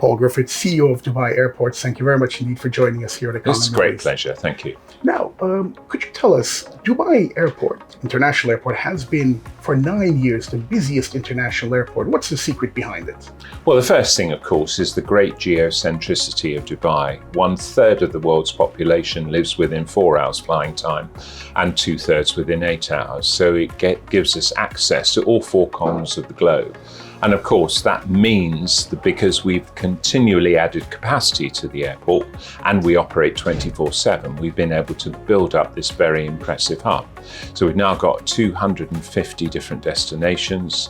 Paul Griffiths, CEO of Dubai Airports. Thank you very much indeed for joining us here at Economy. It's a great pleasure. Thank you. Now, could you tell us, Dubai Airport, International Airport, has been for 9 years the busiest international airport. What's the secret behind it? Well, the first thing, of course, is the great geocentricity of Dubai. 1/3 of the world's population lives within 4 hours flying time and 2/3 within 8 hours. So it gives us access to all 4 corners of the globe. And of course, that means that because we've continually added capacity to the airport and we operate 24/7, we've been able to build up this very impressive hub. So we've now got 250 different destinations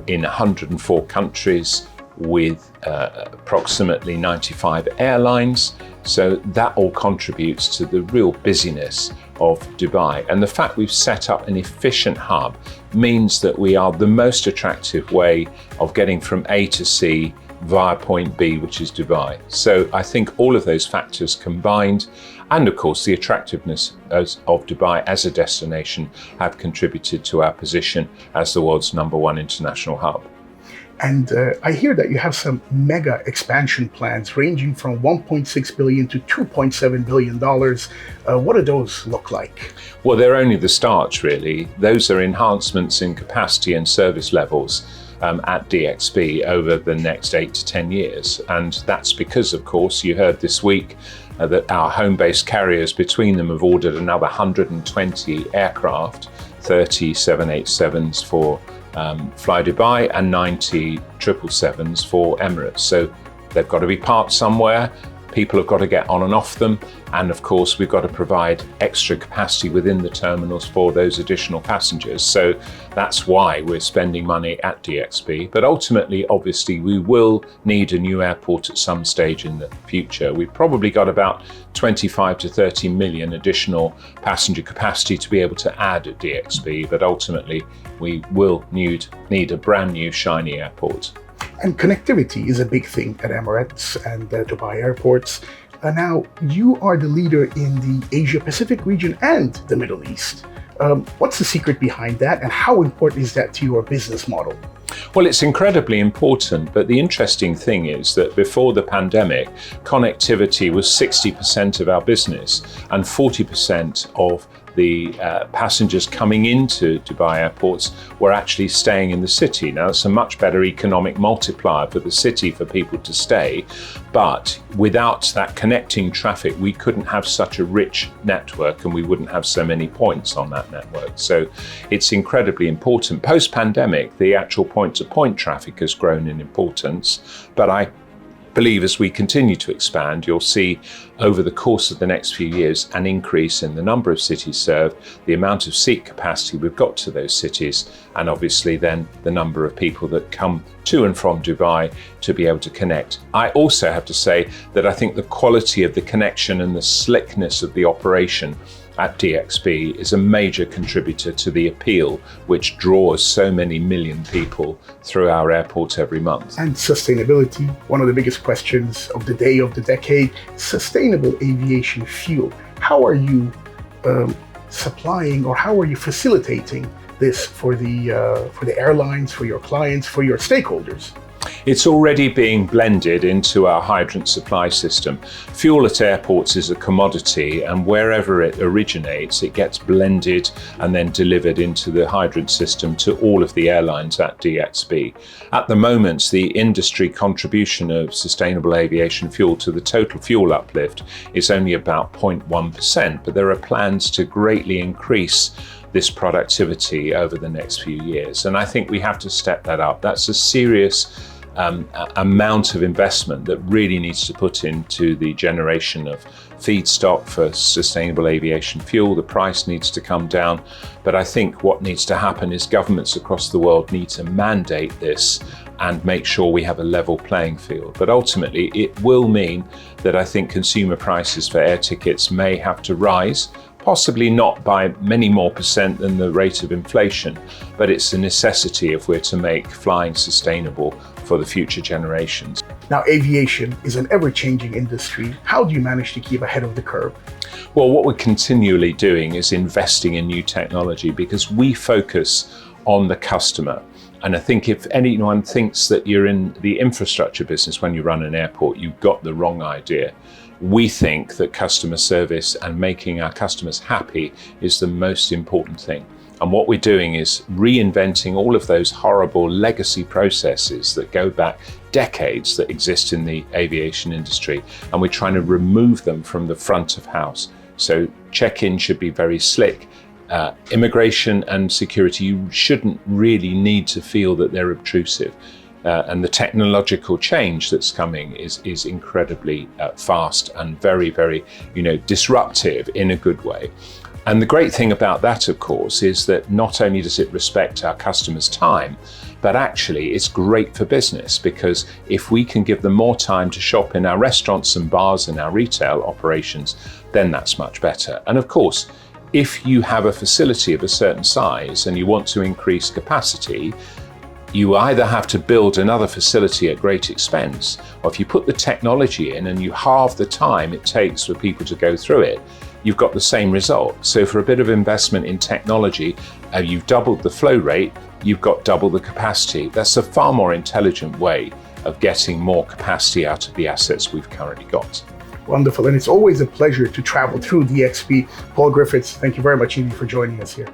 in 104 countries with approximately 95 airlines. So that all contributes to the real busyness of Dubai. And the fact we've set up an efficient hub means that we are the most attractive way of getting from A to C via point B, which is Dubai. So I think all of those factors combined, and of course the attractiveness of Dubai as a destination, have contributed to our position as the world's #1 international hub. And I hear that you have some mega expansion plans ranging from $1.6 billion to $2.7 billion. What do those look like? Well, they're only the start, really. Those are enhancements in capacity and service levels at DXB over the next 8 to 10 years. And that's because, of course, you heard this week that our home-based carriers between them have ordered another 120 aircraft, 30 787s for Fly Dubai and 90 777s for Emirates. So they've got to be parked somewhere. People have got to get on and off them. And of course, we've got to provide extra capacity within the terminals for those additional passengers. So that's why we're spending money at DXB. But ultimately, obviously, we will need a new airport at some stage in the future. We've probably got about 25 to 30 million additional passenger capacity to be able to add at DXB. But ultimately, we will need a brand new shiny airport. And connectivity is a big thing at Emirates and Dubai airports. Now, you are the leader in the Asia-Pacific region and the Middle East. What's the secret behind that, and how important is that to your business model? Well, it's incredibly important, but the interesting thing is that before the pandemic, connectivity was 60% of our business and 40% of the passengers coming into Dubai airports were actually staying in the city. Now, it's a much better economic multiplier for the city for people to stay, but without that connecting traffic, we couldn't have such a rich network and we wouldn't have so many points on that network. So it's incredibly important. Post-pandemic, the actual point-to-point traffic has grown in importance, but I believe as we continue to expand, you'll see over the course of the next few years an increase in the number of cities served, the amount of seat capacity we've got to those cities, and obviously then the number of people that come to and from Dubai to be able to connect. I also have to say that I think the quality of the connection and the slickness of the operation at DXB is a major contributor to the appeal which draws so many million people through our airport every month. And sustainability, one of the biggest questions of the day, of the decade, sustainable aviation fuel. How are you supplying, or how are you facilitating this for the airlines, for your clients, for your stakeholders? It's already being blended into our hydrant supply system. Fuel at airports is a commodity, and wherever it originates, it gets blended and then delivered into the hydrant system to all of the airlines at DXB. At the moment, the industry contribution of sustainable aviation fuel to the total fuel uplift is only about 0.1%, but there are plans to greatly increase this productivity over the next few years. And I think we have to step that up. That's a serious amount of investment that really needs to put into the generation of feedstock for sustainable aviation fuel. The price needs to come down. But I think what needs to happen is governments across the world need to mandate this and make sure we have a level playing field. But ultimately, it will mean that I think consumer prices for air tickets may have to rise, possibly not by many more percent than the rate of inflation, but it's a necessity if we're to make flying sustainable for the future generations. Now, aviation is an ever-changing industry. How do you manage to keep ahead of the curve? Well, what we're continually doing is investing in new technology because we focus on the customer. And I think if anyone thinks that you're in the infrastructure business when you run an airport, you've got the wrong idea. We think that customer service and making our customers happy is the most important thing. And what we're doing is reinventing all of those horrible legacy processes that go back decades that exist in the aviation industry. And we're trying to remove them from the front of house. So check-in should be very slick. Immigration and security, you shouldn't really need to feel that they're obtrusive. And the technological change that's coming is incredibly fast and very, very, disruptive in a good way. And the great thing about that, of course, is that not only does it respect our customers' time, but actually it's great for business, because if we can give them more time to shop in our restaurants and bars and our retail operations, then that's much better. And of course, if you have a facility of a certain size and you want to increase capacity, you either have to build another facility at great expense, or if you put the technology in and you halve the time it takes for people to go through it, you've got the same result. So for a bit of investment in technology, you've doubled the flow rate, you've got double the capacity. That's a far more intelligent way of getting more capacity out of the assets we've currently got. Wonderful. And it's always a pleasure to travel through DXB. Paul Griffiths, thank you very much indeed for joining us here.